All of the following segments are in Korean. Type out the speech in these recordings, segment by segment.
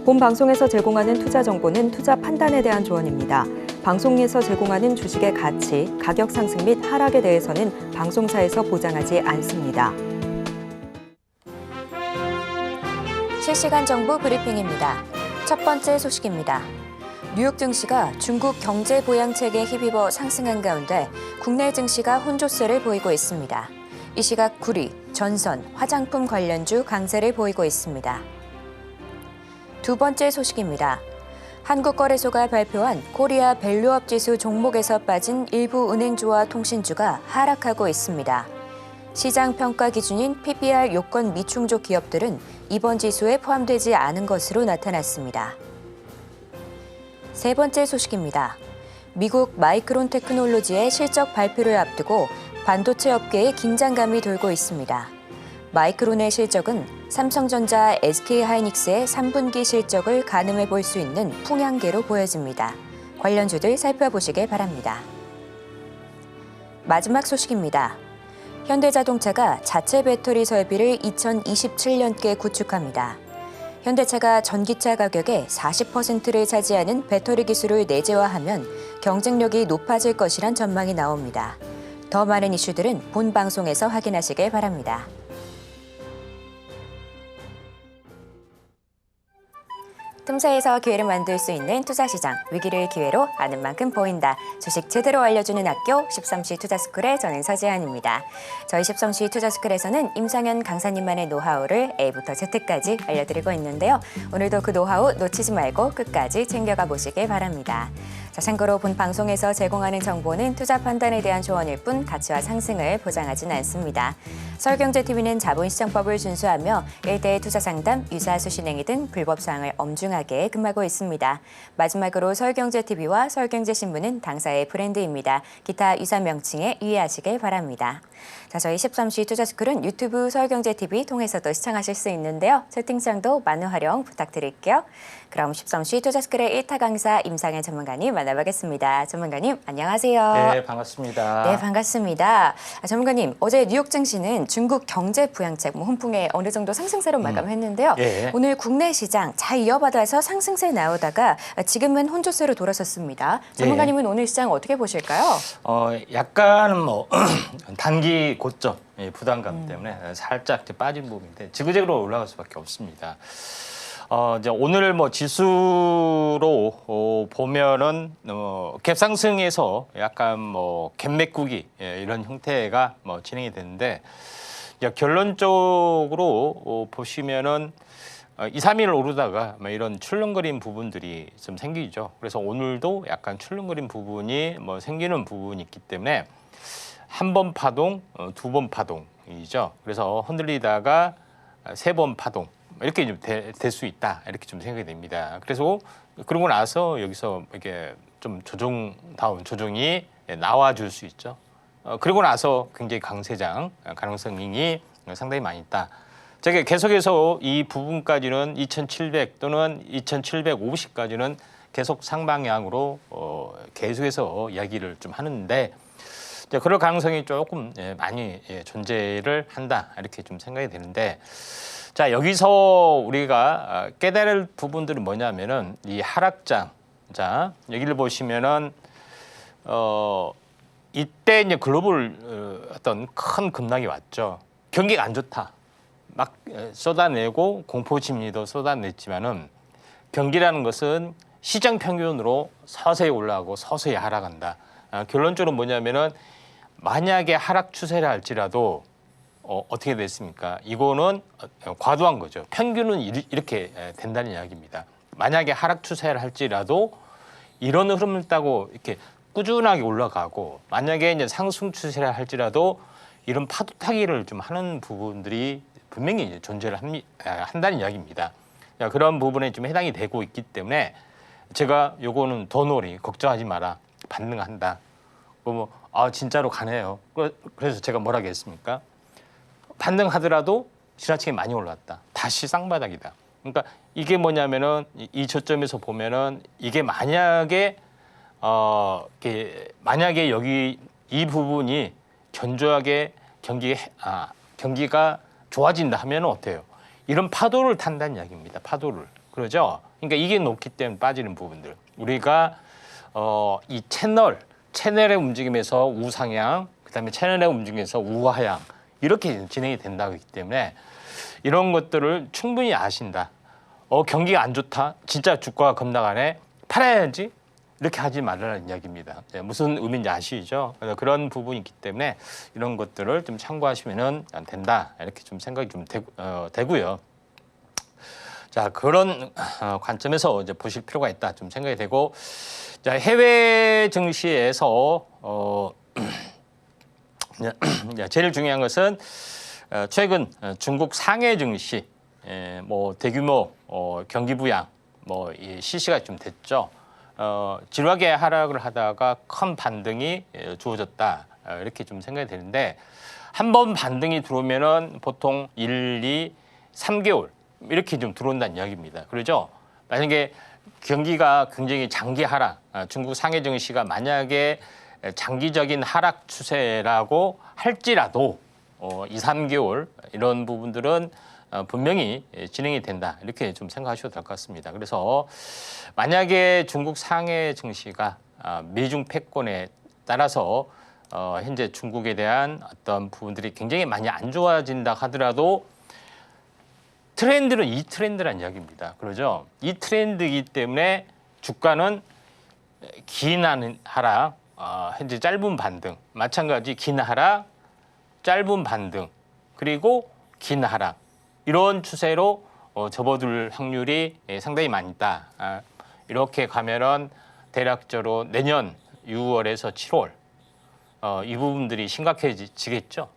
본 방송에서 제공하는 투자 정보는 투자 판단에 대한 조언입니다. 방송에서 제공하는 주식의 가치, 가격 상승 및 하락에 대해서는 방송사에서 보장하지 않습니다. 실시간 정보 브리핑입니다. 첫 번째 소식입니다. 뉴욕 증시가 중국 경제 보양 체계에 힘입어 상승한 가운데 국내 증시가 혼조세를 보이고 있습니다. 이 시각 구리, 전선, 화장품 관련주 강세를 보이고 있습니다. 두 번째 소식입니다. 한국거래소가 발표한 코리아 밸류업 지수 종목에서 빠진 일부 은행주와 통신주가 하락하고 있습니다. 시장 평가 기준인 PBR 요건 미충족 기업들은 이번 지수에 포함되지 않은 것으로 나타났습니다. 세 번째 소식입니다. 미국 마이크론 테크놀로지의 실적 발표를 앞두고 반도체 업계에 긴장감이 돌고 있습니다. 마이크론의 실적은 삼성전자, SK하이닉스의 3분기 실적을 가늠해 볼 수 있는 풍향계로 보여집니다. 관련주들 살펴보시길 바랍니다. 마지막 소식입니다. 현대자동차가 자체 배터리 설비를 2027년께 구축합니다. 현대차가 전기차 가격의 40%를 차지하는 배터리 기술을 내재화하면 경쟁력이 높아질 것이란 전망이 나옵니다. 더 많은 이슈들은 본 방송에서 확인하시길 바랍니다. 틈새에서 기회를 만들 수 있는 투자시장, 위기를 기회로 아는 만큼 보인다. 주식 제대로 알려주는 학교 13시 투자스쿨의 저는 서지안입니다. 저희 13시 투자스쿨에서는 임상현 강사님만의 노하우를 A부터 Z까지 알려드리고 있는데요. 오늘도 그 노하우 놓치지 말고 끝까지 챙겨가 보시길 바랍니다. 자, 참고로 본 방송에서 제공하는 정보는 투자 판단에 대한 조언일 뿐 가치와 상승을 보장하진 않습니다. 서울경제TV는 자본시장법을 준수하며 일대일 투자 상담, 유사수 신행위 등 불법 사항을 엄중하게 금하고 있습니다. 마지막으로 서울경제TV와 서울경제신문은 당사의 브랜드입니다. 기타 유사 명칭에 유의하시길 바랍니다. 자, 저희 13시 투자스쿨은 유튜브 서울경제TV 통해서도 시청하실 수 있는데요. 채팅창도 많은 활용 부탁드릴게요. 그럼 13시 투자스쿨의 1타 강사 임상현 전문가님 만나보겠습니다. 전문가님 안녕하세요. 네, 반갑습니다. 네, 반갑습니다. 전문가님, 어제 뉴욕 증시는 중국 경제 부양책 훈풍에 어느 정도 상승세로 마감했는데요. 예. 오늘 국내 시장 잘 이어받아서 상승세 나오다가 지금은 혼조세로 돌아섰습니다. 전문가님은 오늘 시장 어떻게 보실까요? 약간 단기 고점 부담감 때문에 살짝 이제 빠진 부분인데 지그재그로 올라갈 수밖에 없습니다. 이제 오늘 지수로 보면은 갭상승에서 약간 갭매꾸기 이런 형태가 진행이 되는데 결론적으로 보시면은 2, 3일 오르다가 이런 출렁거린 부분들이 좀 생기죠. 그래서 오늘도 약간 출렁거린 부분이 생기는 부분이 있기 때문에 한 번 파동, 두 번 파동이죠. 그래서 흔들리다가 세 번 파동 이렇게 좀 될 수 있다 이렇게 좀 생각이 됩니다. 그래서 그러고 나서 여기서 이렇게 좀 조정다운 조정이 나와줄 수 있죠. 그리고 나서 굉장히 강세장 가능성이 상당히 많이 있다. 제가 계속해서 이 부분까지는 2,700 또는 2,750까지는 계속 상방향으로 계속해서 이야기를 좀 하는데 그럴 가능성이 조금 많이 존재를 한다 이렇게 좀 생각이 되는데 자 여기서 우리가 깨달을 부분들은 뭐냐면은 이 하락장 자 여기를 보시면은 이때 이제 글로벌 어떤 큰 급락이 왔죠. 경기가 안 좋다. 막 쏟아내고 공포 심리도 쏟아냈지만은 경기라는 것은 시장 평균으로 서서히 올라가고 서서히 하락한다. 결론적으로 뭐냐면은 만약에 하락 추세를 할지라도 어떻게 됐습니까? 이거는 과도한 거죠. 평균은 이렇게 된다는 이야기입니다. 만약에 하락 추세를 할지라도 이런 흐름을 따고 이렇게 꾸준하게 올라가고 만약에 이제 상승 추세를 할지라도 이런 파도 타기를 좀 하는 부분들이 분명히 이제 존재를 한다는 이야기입니다. 그런 부분에 좀 해당이 되고 있기 때문에 제가 요거는 더놀이 걱정하지 마라 반등한다. 진짜로 가네요. 그래서 제가 뭐라고 했습니까? 반등하더라도 지나치게 많이 올랐다. 다시 쌍바닥이다. 그러니까 이게 뭐냐면은 이 저점에서 보면은 이게 만약에 만약에 여기 이 부분이 견조하게 경기가 좋아진다 하면 어때요? 이런 파도를 탄다는 이야기입니다. 파도를. 그러죠. 그러니까 이게 높기 때문에 빠지는 부분들. 우리가 이 채널의 움직임에서 우상향, 그다음에 채널의 움직임에서 우하향 이렇게 진행이 된다고 하기 때문에 이런 것들을 충분히 아신다. 경기가 안 좋다. 진짜 주가가 급락하네. 팔아야지. 이렇게 하지 말라는 이야기입니다. 무슨 의미인지 아시죠? 그런 부분이 있기 때문에 이런 것들을 좀 참고하시면 된다. 이렇게 좀 생각이 좀 되고요. 자, 그런 관점에서 이제 보실 필요가 있다. 좀 생각이 되고, 자, 해외 증시에서 제일 중요한 것은 최근 중국 상해 증시 뭐 대규모 경기 부양 뭐 실시가 좀 됐죠. 지루하게 하락을 하다가 큰 반등이 주어졌다. 이렇게 좀 생각이 되는데 한 번 반등이 들어오면은 보통 1, 2, 3개월 이렇게 좀 들어온다는 이야기입니다. 그러죠? 만약에 경기가 굉장히 장기 하락, 중국 상해 증시가 만약에 장기적인 하락 추세라고 할지라도 2, 3개월 이런 부분들은 분명히 진행이 된다. 이렇게 좀 생각하셔도 될 것 같습니다. 그래서 만약에 중국 상해 증시가 미중 패권에 따라서 현재 중국에 대한 어떤 부분들이 굉장히 많이 안 좋아진다 하더라도 트렌드는 이 트렌드란 이야기입니다. 그러죠? 이 트렌드이기 때문에 주가는 긴 하락, 현재 짧은 반등, 마찬가지 긴 하락, 짧은 반등, 그리고 긴 하락 이런 추세로 접어들 확률이 상당히 많이 있다. 이렇게 가면은 대략적으로 내년 6월에서 7월 이 부분들이 심각해지겠죠.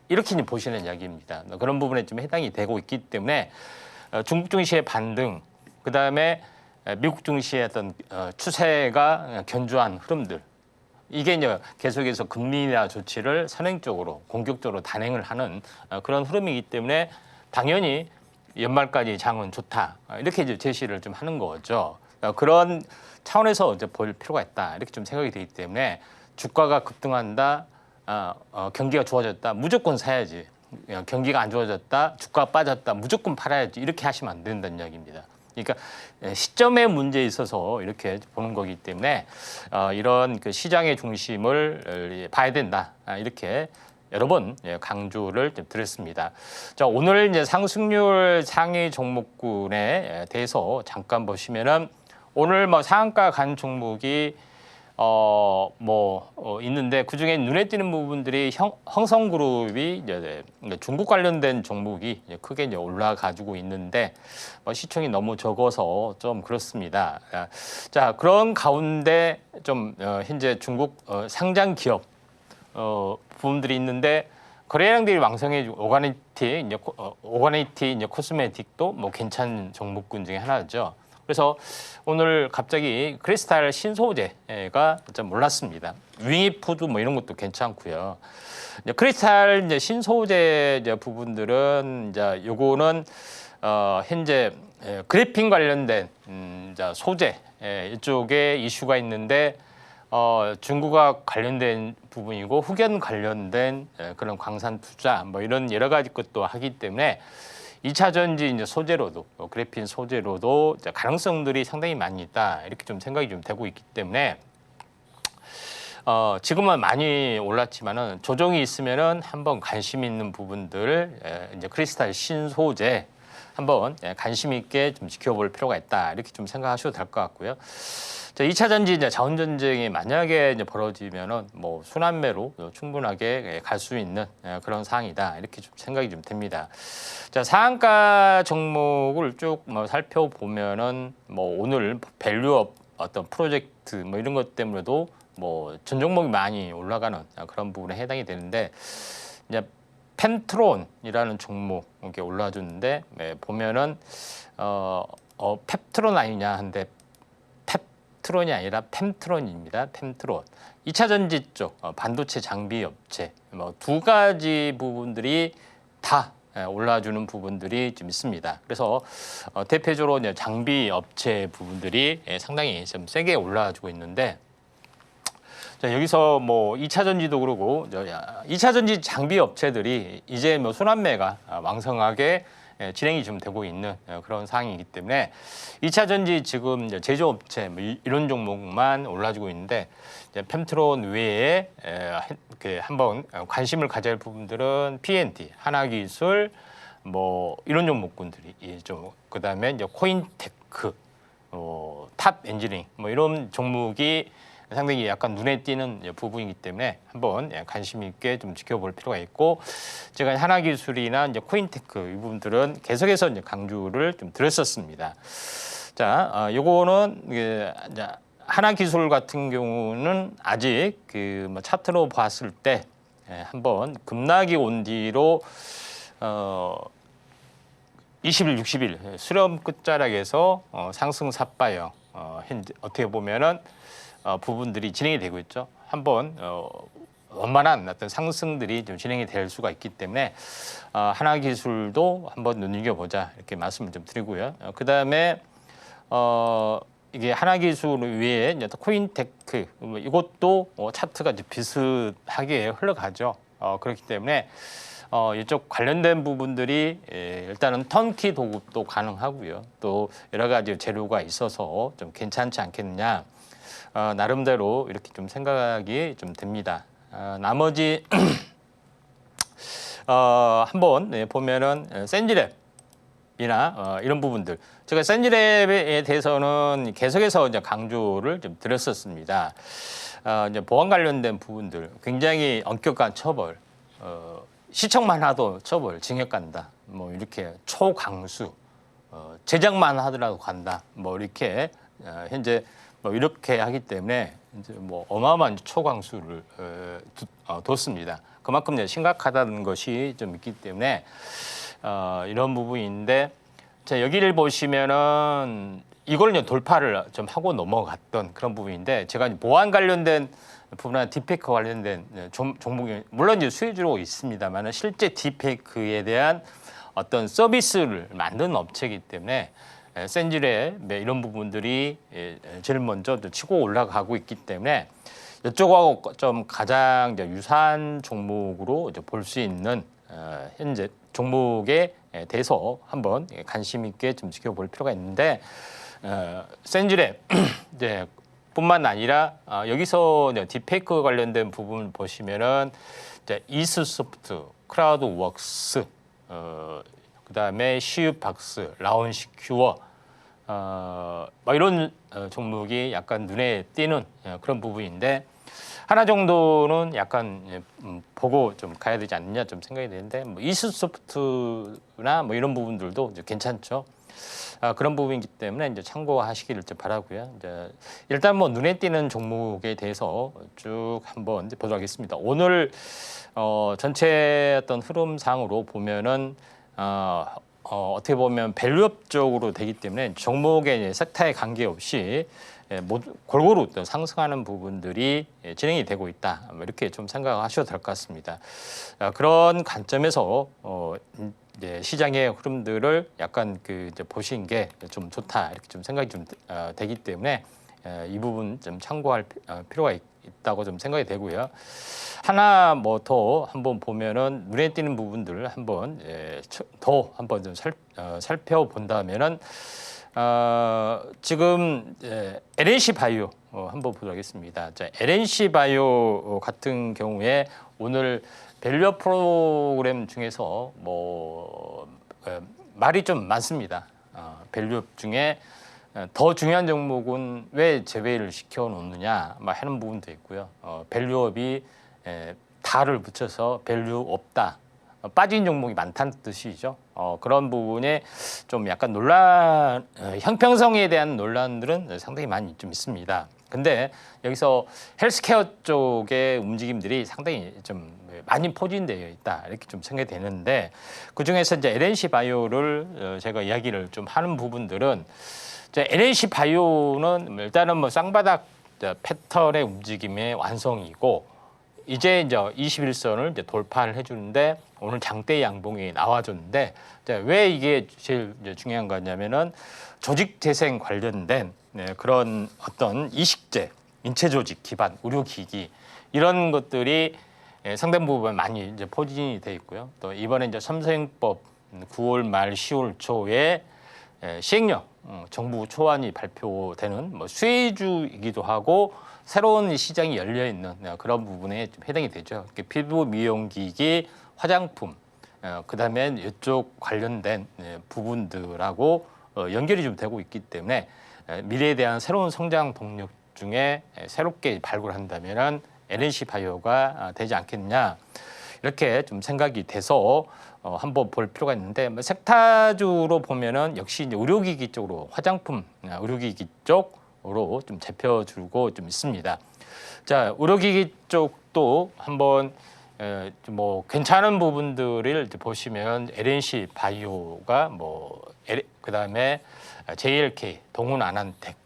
이렇게 보시는 이야기입니다. 그런 부분에 좀 해당이 되고 있기 때문에 중국 증시의 반등, 그 다음에 미국 증시의 어떤 추세가 견조한 흐름들, 이게 이제 계속해서 금리 인하 조치를 선행적으로 공격적으로 단행을 하는 그런 흐름이기 때문에 당연히 연말까지 장은 좋다. 이렇게 이제 제시를 좀 하는 거죠. 그런 차원에서 이제 볼 필요가 있다. 이렇게 좀 생각이 되기 때문에 주가가 급등한다. 경기가 좋아졌다. 무조건 사야지. 경기가 안 좋아졌다. 주가가 빠졌다. 무조건 팔아야지. 이렇게 하시면 안 된다는 이야기입니다. 그러니까 시점의 문제에 있어서 이렇게 보는 거기 때문에 이런 그 시장의 중심을 봐야 된다. 이렇게 여러 번 강조를 드렸습니다. 자, 오늘 이제 상승률 상위 종목군에 대해서 잠깐 보시면은 오늘 뭐 상한가 간 종목이 있는데 그 중에 눈에 띄는 부분들이 흥성그룹이 이제 중국 관련된 종목이 크게 이제 올라가지고 있는데 시총이 너무 적어서 좀 그렇습니다. 자, 그런 가운데 좀 현재 중국 상장 기업 부분들이 있는데 거래량들이 왕성해지고 오가니티 이제 코스메틱도 뭐 괜찮은 종목군 중에 하나죠. 그래서 오늘 갑자기 크리스탈 신소재가 좀 올랐습니다. 윙이푸드 뭐 이런 것도 괜찮고요. 이제 크리스탈 이제 신소재 이제 부분들은 이제 요거는 현재 그래핀 관련된 이제 소재 이쪽에 이슈가 있는데 중국과 관련된 부분이고 흑연 관련된 그런 광산 투자 뭐 이런 여러 가지 것도 하기 때문에 2차 전지 이제 소재로도 그래핀 소재로도 가능성들이 상당히 많이 있다. 이렇게 좀 생각이 좀 되고 있기 때문에 지금은 많이 올랐지만은 조정이 있으면은 한번 관심 있는 부분들 이제 크리스탈 신소재 한번 관심 있게 좀 지켜볼 필요가 있다. 이렇게 좀 생각하셔도 될 것 같고요. 자, 2차 전지 이제 자원 전쟁이 만약에 이제 벌어지면은 뭐 순환매로 충분하게 갈 수 있는 그런 상황이다. 이렇게 좀 생각이 좀 됩니다. 자, 상한가 종목을 쭉 뭐 살펴보면은 뭐 오늘 밸류업 어떤 프로젝트 뭐 이런 것 때문에도 뭐 전 종목이 많이 올라가는 그런 부분에 해당이 되는데 이제 펜트론이라는 종목 이렇게 올라줬는데 보면은 펩트론 아니냐 한데 펩트론이 아니라 펜트론입니다. 펜트론. 2차 전지 쪽 반도체 장비 업체 뭐 두 가지 부분들이 다 올라주는 부분들이 좀 있습니다. 그래서 대표적으로 이제 장비 업체 부분들이 상당히 좀 세게 올라주고 있는데 자, 여기서 뭐 2차 전지도 그러고 2차 전지 장비 업체들이 이제 뭐 순환매가 왕성하게 진행이 좀 되고 있는 그런 상황이기 때문에 2차 전지 지금 이제 제조업체 뭐 이런 종목만 올라지고 있는데 이제 펜트론 외에 한번 관심을 가져야 할 부분들은 P&T, 하나기술 뭐 이런 종목군들이 좀 그다음에 이제 코인테크, 탑 엔지니어링 뭐 이런 종목이 상당히 약간 눈에 띄는 부분이기 때문에 한번 관심 있게 좀 지켜볼 필요가 있고 제가 하나기술이나 이제 코인테크 이 부분들은 계속해서 이제 강조를 좀 드렸었습니다. 자, 요거는 이제 하나기술 같은 경우는 아직 뭐 차트로 봤을 때 한번 급락이 온 뒤로 20일, 60일 수렴 끝자락에서 상승 삿바형 현재 어떻게 보면은 부분들이 진행이 되고 있죠. 한번 원만한 어떤 상승들이 좀 진행이 될 수가 있기 때문에 하나기술도 한번 눈여겨보자 이렇게 말씀을 좀 드리고요. 그 다음에 이게 하나기술 외에 이제 코인테크 이것도 차트가 이제 비슷하게 흘러가죠. 그렇기 때문에 이쪽 관련된 부분들이 일단은 턴키 도급도 가능하고요. 또 여러 가지 재료가 있어서 좀 괜찮지 않겠느냐. 나름대로 이렇게 좀 생각이 좀 됩니다. 나머지 한번 보면은 센지랩이나 이런 부분들 제가 센지랩에 대해서는 계속해서 이제 강조를 좀 드렸었습니다. 이제 보안 관련된 부분들 굉장히 엄격한 처벌, 시청만 하도 처벌, 징역 간다. 뭐 이렇게 초강수, 제작만 하더라도 간다. 뭐 이렇게 현재 뭐 이렇게 하기 때문에 이제 뭐 어마어마한 초강수를 뒀습니다. 그만큼 이제 심각하다는 것이 좀 있기 때문에 이런 부분인데 자 여기를 보시면은 이걸 이제 돌파를 좀 하고 넘어갔던 그런 부분인데 제가 이제 보안 관련된 부분이나 딥페이크 관련된 종목이 물론 이제 수혜주로 있습니다만 실제 딥페이크에 대한 어떤 서비스를 만드는 업체이기 때문에 센지랩 이런 부분들이 제일 먼저 치고 올라가고 있기 때문에 이쪽하고 좀 가장 유사한 종목으로 볼 수 있는 현재 종목에 대해서 한번 관심 있게 좀 지켜볼 필요가 있는데 센지랩 이제 뿐만 아니라 여기서 딥페이크 관련된 부분 보시면은 이제 이스소프트, 크라우드웍스 그다음에 시유박스, 라운시큐어 뭐 이런 종목이 약간 눈에 띄는 그런 부분인데 하나 정도는 약간 보고 좀 가야 되지 않느냐 좀 생각이 되는데 뭐 이스소프트나 뭐 이런 부분들도 이제 괜찮죠. 그런 부분이기 때문에 이제 참고하시기를 바라고요. 이제 일단 뭐 눈에 띄는 종목에 대해서 쭉 한번 보도록 하겠습니다. 오늘 전체 어떤 흐름상으로 보면은 어떻게 보면 밸류업 쪽으로 되기 때문에 종목의 섹터에 관계없이 골고루 상승하는 부분들이 진행이 되고 있다. 이렇게 좀 생각하셔도 될 것 같습니다. 그런 관점에서 시장의 흐름들을 약간 이제 보시는 게 좀 좋다 이렇게 좀 생각이 좀 되기 때문에 이 부분 좀 참고할 필요가 있다고 좀 생각이 되고요. 하나 뭐 더 한번 보면은 눈에 띄는 부분들을 한번 더 한번 좀 살펴본다면은 지금 LNC 바이오 한번 보도록 하겠습니다. 자, LNC 바이오 같은 경우에 오늘 밸류업 프로그램 중에서 뭐 말이 좀 많습니다. 밸류업 중에 더 중요한 종목은 왜 제외를 시켜 놓느냐 하는 부분도 있고요. 밸류업이 다를 붙여서 밸류 없다. 빠진 종목이 많다는 뜻이죠. 그런 부분에 좀 약간 논란, 형평성에 대한 논란들은 상당히 많이 좀 있습니다. 근데 여기서 헬스케어 쪽의 움직임들이 상당히 좀 많이 포진되어 있다 이렇게 좀 생각이 되는데 그 중에서 이제 LNC 바이오를 제가 이야기를 좀 하는 부분들은 이제 LNC 바이오는 일단은 뭐 쌍바닥 패턴의 움직임의 완성이고 이제 21선을 이제 돌파를 해주는데 오늘 장대 양봉이 나와줬는데 왜 이게 제일 중요한 거냐면은 조직 재생 관련된 그런 어떤 이식제, 인체 조직 기반 의료기기 이런 것들이 상당 부분 많이 이제 포진이 돼 있고요. 또 이번에 이제 섬세행법 9월 말 10월 초에 시행령 정부 초안이 발표되는 뭐 수혜주이기도 하고 새로운 시장이 열려 있는 그런 부분에 좀 해당이 되죠. 피부 미용기기, 화장품, 그다음에 이쪽 관련된 부분들하고 연결이 좀 되고 있기 때문에 미래에 대한 새로운 성장 동력 중에 새롭게 발굴한다면은 LNC 바이오가 되지 않겠냐 이렇게 좀 생각이 돼서 한번 볼 필요가 있는데 색타주로 보면은 역시 이제 의료기기 쪽으로 화장품 의료기기 쪽으로 좀 잡혀주고 좀 있습니다. 자, 의료기기 쪽도 한번 뭐 괜찮은 부분들을 보시면 LNC 바이오가 뭐 그다음에 JLK 동훈아난텍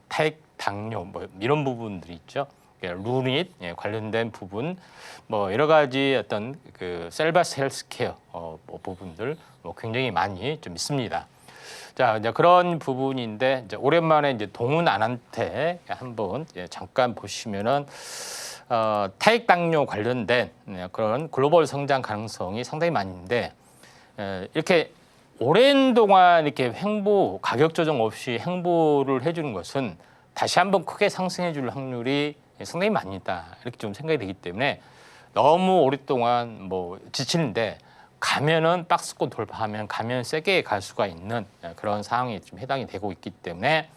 타액 당뇨 뭐 이런 부분들이 있죠. 루닛 관련된 부분 뭐 여러 가지 어떤 그 셀바스 헬스케어 뭐 부분들 뭐 굉장히 많이 좀 있습니다. 자, 이제 그런 부분인데 이제 오랜만에 이제 동훈아난텍 한번 잠깐 보시면은 타액 당뇨 관련된 그런 글로벌 성장 가능성이 상당히 많이 있는데 이렇게 오랜 동안 이렇게 횡보 가격 조정 없이 횡보를 해주는 것은 다시 한번 크게 상승해 줄 확률이 상당히 많이 있다 이렇게 좀 생각이 되기 때문에 너무 오랫동안 뭐 지치는데 가면은 박스권 돌파하면 가면 세게 갈 수가 있는 그런 상황에 좀 해당이 되고 있기 때문에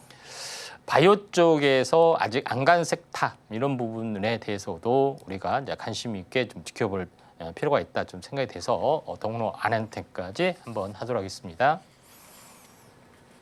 바이오 쪽에서 아직 안 간 섹터 이런 부분에 대해서도 우리가 이제 관심 있게 좀 지켜볼 필요가 있다 좀 생각이 돼서 동훈아난텍까지 한번 하도록 하겠습니다.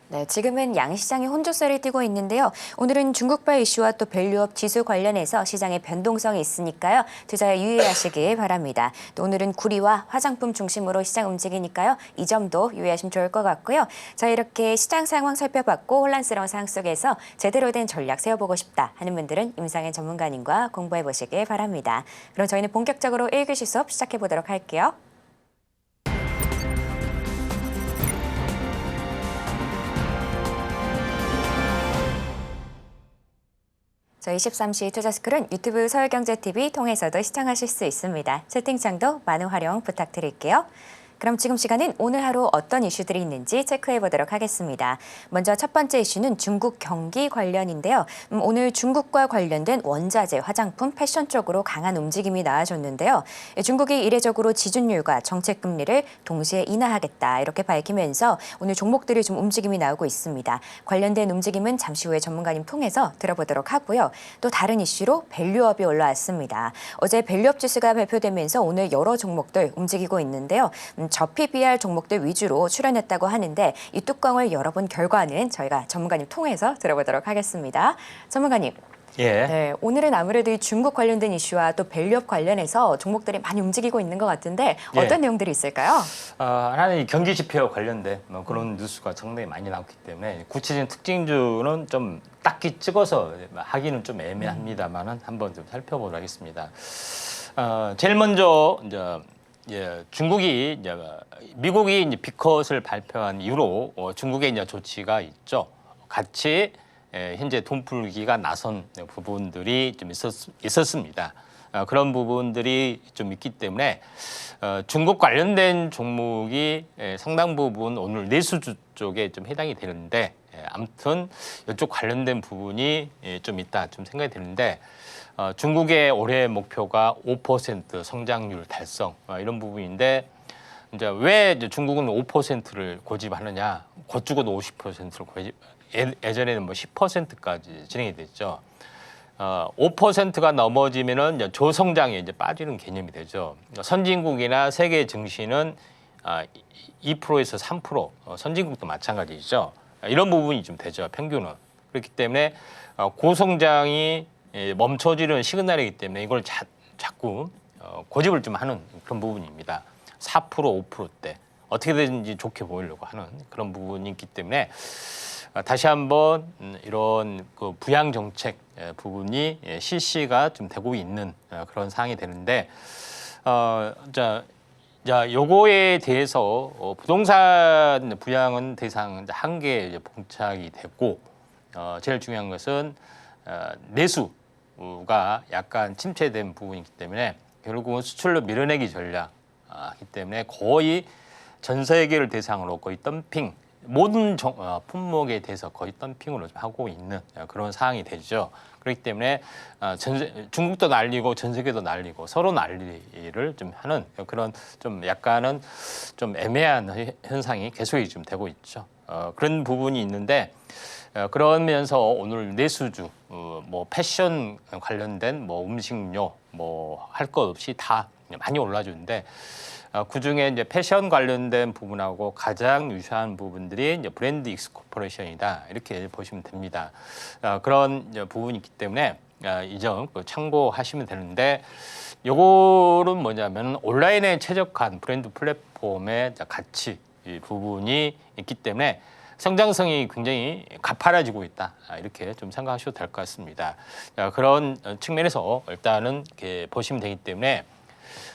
네, 지금은 양시장이 혼조세를 띠고 있는데요. 오늘은 중국발 이슈와 또 밸류업 지수 관련해서 시장의 변동성이 있으니까요. 투자에 유의하시길 바랍니다. 또 오늘은 구리와 화장품 중심으로 시장 움직이니까요. 이 점도 유의하시면 좋을 것 같고요. 자, 이렇게 시장 상황 살펴봤고 혼란스러운 상황 속에서 제대로 된 전략 세워보고 싶다 하는 분들은 임상현 전문가님과 공부해 보시길 바랍니다. 그럼 저희는 본격적으로 1교시 수업 시작해 보도록 할게요. 저희 13시 투자스쿨은 유튜브 서울경제TV 통해서도 시청하실 수 있습니다. 채팅창도 많은 활용 부탁드릴게요. 그럼 지금 시간은 오늘 하루 어떤 이슈들이 있는지 체크해 보도록 하겠습니다. 먼저 첫 번째 이슈는 중국 경기 관련인데요. 오늘 중국과 관련된 원자재, 화장품, 패션 쪽으로 강한 움직임이 나와줬는데요. 중국이 이례적으로 지준율과 정책금리를 동시에 인하하겠다 이렇게 밝히면서 오늘 종목들이 좀 움직임이 나오고 있습니다. 관련된 움직임은 잠시 후에 전문가님 통해서 들어보도록 하고요. 또 다른 이슈로 밸류업이 올라왔습니다. 어제 밸류업 지수가 발표되면서 오늘 여러 종목들 움직이고 있는데요. 저PBR 종목들 위주로 출연했다고 하는데 이 뚜껑을 열어본 결과는 저희가 전문가님 통해서 들어보도록 하겠습니다. 전문가님. 예. 네, 오늘은 아무래도 이 중국 관련된 이슈와 또 밸류업 관련해서 종목들이 많이 움직이고 있는 것 같은데 어떤 내용들이 있을까요? 하나는 이 경기 지표 관련된 그런 뉴스가 상당히 많이 나왔기 때문에 구체적인 특징주는 좀 딱히 찍어서 하기는 좀 애매합니다만은 한번 좀 살펴보도록 하겠습니다. 제일 먼저 중국이 미국이 이제 비컷을 발표한 이후로 중국의 이제 조치가 있죠. 같이 현재 돈 풀기가 나선 부분들이 좀 있었습니다. 그런 부분들이 좀 있기 때문에 중국 관련된 종목이 상당 부분 오늘 내수주 쪽에 좀 해당이 되는데 아무튼 이쪽 관련된 부분이 좀 있다 좀 생각이 드는데 중국의 올해 목표가 5% 성장률 달성 이런 부분인데 이제 왜 이제 중국은 5%를 고집하느냐? 곧 죽어도 50%를 고집. 예전에는 뭐 10%까지 진행이 됐죠. 5%가 넘어지면은 이제 저성장에 이제 빠지는 개념이 되죠. 선진국이나 세계 증시는 2%에서 3%, 선진국도 마찬가지죠. 이런 부분이 좀 되죠. 평균은. 그렇기 때문에 고성장이 멈춰지는 시그널이기 때문에 이걸 자꾸 고집을 좀 하는 그런 부분입니다. 4%, 5%대 어떻게든지 좋게 보이려고 하는 그런 부분이 있기 때문에 다시 한번 이런 그 부양 정책 부분이 실시가 좀 되고 있는 그런 상황이 되는데 요거에 대해서 부동산 부양은 대상 한계에 봉착이 됐고 제일 중요한 것은 내수가 약간 침체된 부분이기 때문에 결국은 수출로 밀어내기 전략이기 때문에 거의 전 세계를 대상으로 거의 덤핑, 모든 품목에 대해서 거의 덤핑으로 좀 하고 있는 그런 상황이 되죠. 그렇기 때문에 중국도 날리고 전 세계도 날리고 서로 난리를 좀 하는 그런 좀 약간은 좀 애매한 현상이 계속이 좀 되고 있죠. 그런 부분이 있는데 그러면서 오늘 내수주 뭐 패션 관련된 뭐 음식료 뭐 할 것 없이 다 많이 올라주는데 그 중에 이제 패션 관련된 부분하고 가장 유사한 부분들이 이제 브랜드 익스 코퍼레이션이다 이렇게 보시면 됩니다. 그런 이제 부분이 있기 때문에 이 점 참고하시면 되는데 요거는 뭐냐면 온라인에 최적화한 브랜드 플랫폼의 가치 이 부분이 있기 때문에 성장성이 굉장히 가파라지고 있다 이렇게 좀 생각하셔도 될 것 같습니다. 그런 측면에서 일단은 이렇게 보시면 되기 때문에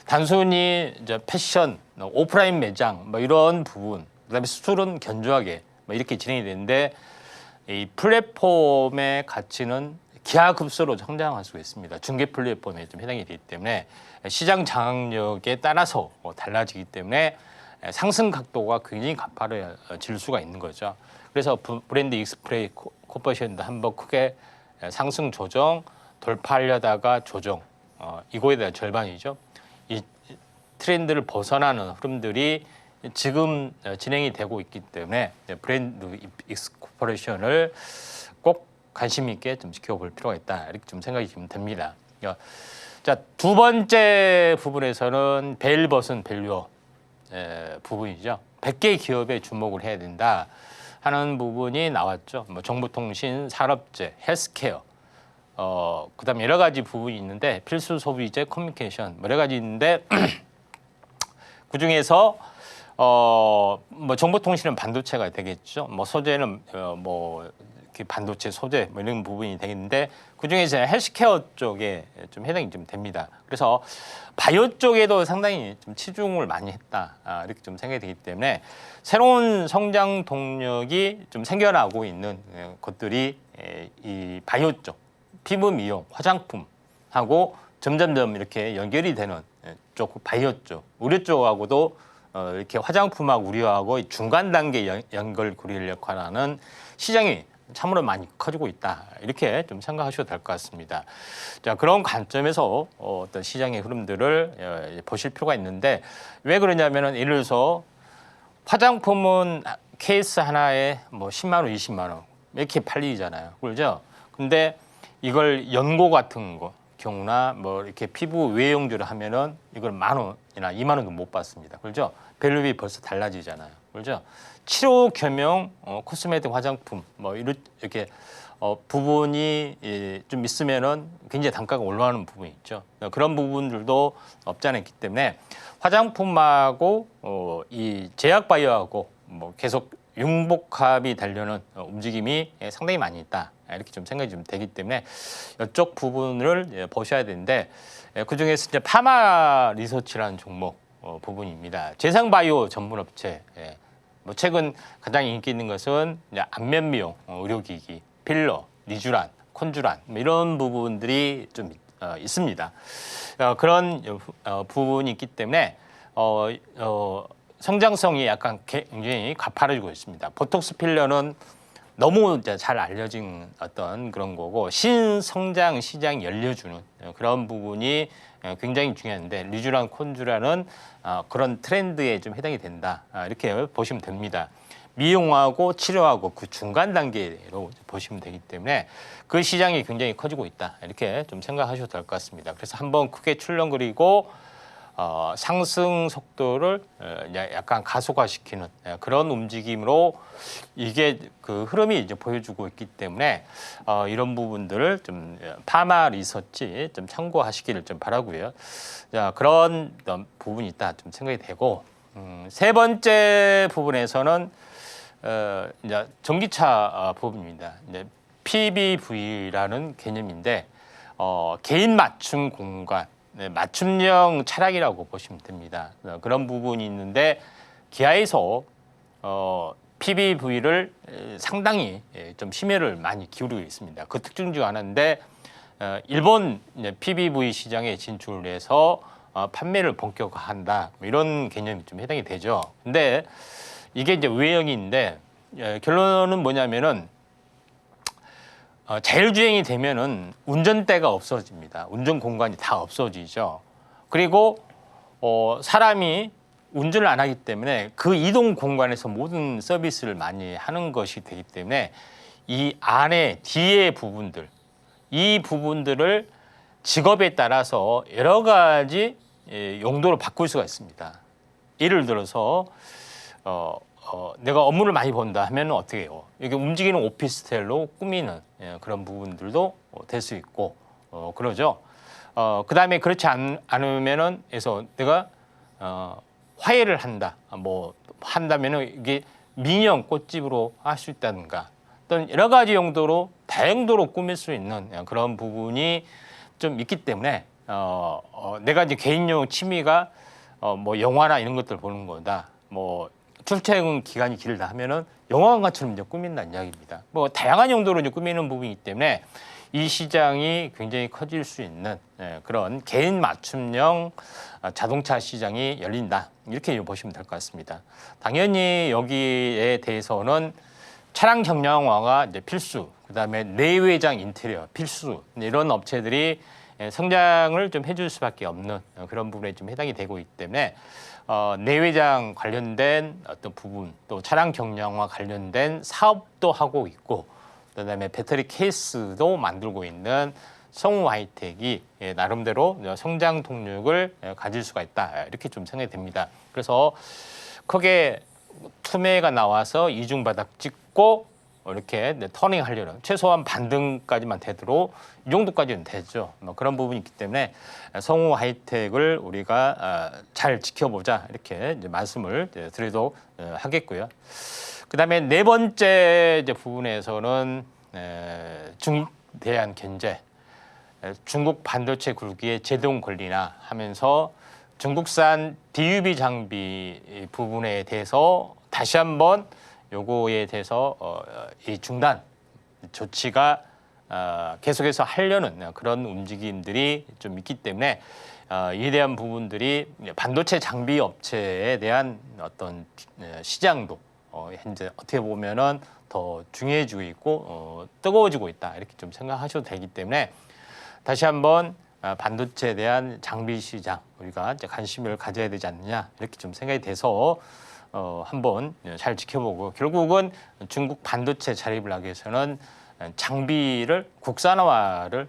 단순히 이제 패션, 오프라인 매장 뭐 이런 부분, 그다음에 수출은 견조하게 뭐 이렇게 진행이 되는데 이 플랫폼의 가치는 기하급수로 성장할 수 있습니다. 중개 플랫폼에 좀 해당이 되기 때문에 시장 장악력에 따라서 달라지기 때문에 상승 각도가 굉장히 가파라질 수가 있는 거죠. 그래서 브랜드 익스프레이 코퍼레이션도 한번 크게 상승 조정, 돌파하려다가 조정, 이거에 대한 절반이죠. 이 트렌드를 벗어나는 흐름들이 지금 진행이 되고 있기 때문에 브랜드 익스 코퍼레이션을 꼭 관심 있게 좀 지켜볼 필요가 있다 이렇게 좀 생각이 좀 됩니다. 자, 두 번째 부분에서는 벨벗은 밸류어 부분이죠. 100개 기업에 주목을 해야 된다 하는 부분이 나왔죠. 뭐 정보통신, 산업재, 헬스케어, 그다음에 여러 가지 부분이 있는데 필수 소비재, 커뮤니케이션 여러 가지 있는데 그 중에서 뭐 정보통신은 반도체가 되겠죠. 뭐 소재는 뭐 이렇게 반도체 소재 뭐 이런 부분이 되겠는데 그 중에 이제 헬스케어 쪽에 좀 해당이 좀 됩니다. 그래서 바이오 쪽에도 상당히 좀 치중을 많이 했다 이렇게 좀 생각이 되기 때문에 새로운 성장 동력이 좀 생겨나고 있는 것들이 이 바이오 쪽, 피부 미용, 화장품하고 점점점 이렇게 연결이 되는 쪽 바이오 쪽, 의료 쪽하고도 이렇게 화장품하고 의료하고 중간 단계 연결고리를 역할하는 시장이 참으로 많이 커지고 있다 이렇게 좀 생각하셔도 될 것 같습니다. 자, 그런 관점에서 어떤 시장의 흐름들을 보실 필요가 있는데 왜 그러냐면은 예를 들어서 화장품은 케이스 하나에 뭐 10만 원, 20만 원 이렇게 팔리잖아요, 그렇죠? 근데 이걸 연고 같은 거 경우나 뭐 이렇게 피부 외용주를 하면은 이걸 10,000원이나 2만 원도 못 받습니다, 그렇죠? 밸류비 벌써 달라지잖아요, 그렇죠? 치료 겸용 코스메틱 화장품 뭐 이렇게 부분이 좀 있으면은 굉장히 단가가 올라가는 부분이 있죠. 그런 부분들도 없지 않아 있기 때문에 화장품하고 이 제약 바이오하고 뭐 계속 융복합이 되려는 움직임이 상당히 많이 있다 이렇게 좀 생각이 좀 되기 때문에 이쪽 부분을 보셔야 되는데 그 중에서 이제 파마 리서치라는 종목 부분입니다. 제상바이오 전문업체. 뭐 최근 가장 인기 있는 것은 이제 안면 미용, 의료기기, 필러, 리쥬란, 콘쥬란 뭐 이런 부분들이 좀 있습니다. 그런 부분이 있기 때문에 성장성이 약간 굉장히 가파라지고 있습니다. 보톡스 필러는 너무 이제 잘 알려진 어떤 그런 거고 신성장 시장 열려주는 그런 부분이 굉장히 중요한데 리쥬란, 콘쥬란은 그런 트렌드에 좀 해당이 된다 이렇게 보시면 됩니다. 미용하고 치료하고 그 중간 단계로 보시면 되기 때문에 그 시장이 굉장히 커지고 있다 이렇게 좀 생각하셔도 될 것 같습니다. 그래서 한번 크게 출렁거리고 상승 속도를 약간 가속화시키는 그런 움직임으로 이게 그 흐름이 이제 보여주고 있기 때문에 이런 부분들을 좀 파마 리서치 좀 참고하시기를 좀 바라고요. 자, 그런 부분이 있다 좀 생각이 되고 세 번째 부분에서는 이제 전기차 부분입니다. 이제 PBV라는 개념인데 개인 맞춤 공간. 맞춤형 차량이라고 보시면 됩니다. 그런 부분이 있는데 기아에서 PBV를 상당히 좀 심혈을 많이 기울이고 있습니다. 그 특징 중 하나인데 일본 PBV 시장에 진출을 해서 판매를 본격화한다. 뭐 이런 개념이 좀 해당이 되죠. 근데 이게 이제 외형인데 결론은 뭐냐면은 자율주행이 되면은 운전대가 없어집니다. 운전 공간이 다 없어지죠. 그리고 사람이 운전을 안 하기 때문에 그 이동 공간에서 모든 서비스를 많이 하는 것이 되기 때문에 이 안에 뒤에 부분들, 이 부분들을 직업에 따라서 여러 가지 용도로 바꿀 수가 있습니다. 예를 들어서 내가 업무를 많이 본다 하면 어떻게 해요? 이게 움직이는 오피스텔로 꾸미는 그런 부분들도 될 수 있고 그러죠. 그다음에 그렇지 않으면은 해서 내가 화해를 한다. 뭐 한다면은 이게 민영 꽃집으로 할 수 있다든가 또는 여러 가지 용도로 다용도로 꾸밀 수 있는 그런 부분이 좀 있기 때문에 내가 이제 개인용 취미가 뭐 영화나 이런 것들 보는 거다. 뭐 출퇴근 기간이 길다 하면은 영화관처럼 이제 꾸민다는 이야기입니다. 뭐 다양한 용도로 이제 꾸미는 부분이기 때문에 이 시장이 굉장히 커질 수 있는 그런 개인 맞춤형 자동차 시장이 열린다. 이렇게 보시면 될 것 같습니다. 당연히 여기에 대해서는 차량 경량화가 이제 필수, 그다음에 내외장 인테리어 필수 이런 업체들이 성장을 좀 해줄 수밖에 없는 그런 부분에 좀 해당이 되고 있기 때문에 내외장 관련된 어떤 부분 또 차량 경량화 관련된 사업도 하고 있고 그다음에 배터리 케이스도 만들고 있는 성우 하이텍이 나름대로 성장 동력을 가질 수가 있다 이렇게 좀 생각이 됩니다. 그래서 크게 투매가 나와서 이중바닥 찍고 이렇게 터닝 하려는 최소한 반등까지만 되도록 이 정도까지는 되죠. 뭐 그런 부분이 있기 때문에 성우 하이텍을 우리가 잘 지켜보자 이렇게 이제 말씀을 드리도록 하겠고요. 그다음에 네 번째 이제 부분에서는 중국 대한 견제, 중국 반도체 굴기의 제동 권리나 하면서 중국산 DUV 장비 부분에 대해서 다시 한번 요거에 대해서 이 중단 조치가 계속해서 하려는 그런 움직임들이 좀 있기 때문에 이에 대한 부분들이 반도체 장비 업체에 대한 어떤 시장도 현재 어떻게 보면은 더 중요해지고 있고 뜨거워지고 있다 이렇게 좀 생각하셔도 되기 때문에 다시 한번 반도체에 대한 장비 시장 우리가 이제 관심을 가져야 되지 않느냐 이렇게 좀 생각이 돼서 한번 잘 지켜보고 결국은 중국 반도체 자립을 하기 위해서는 장비를 국산화를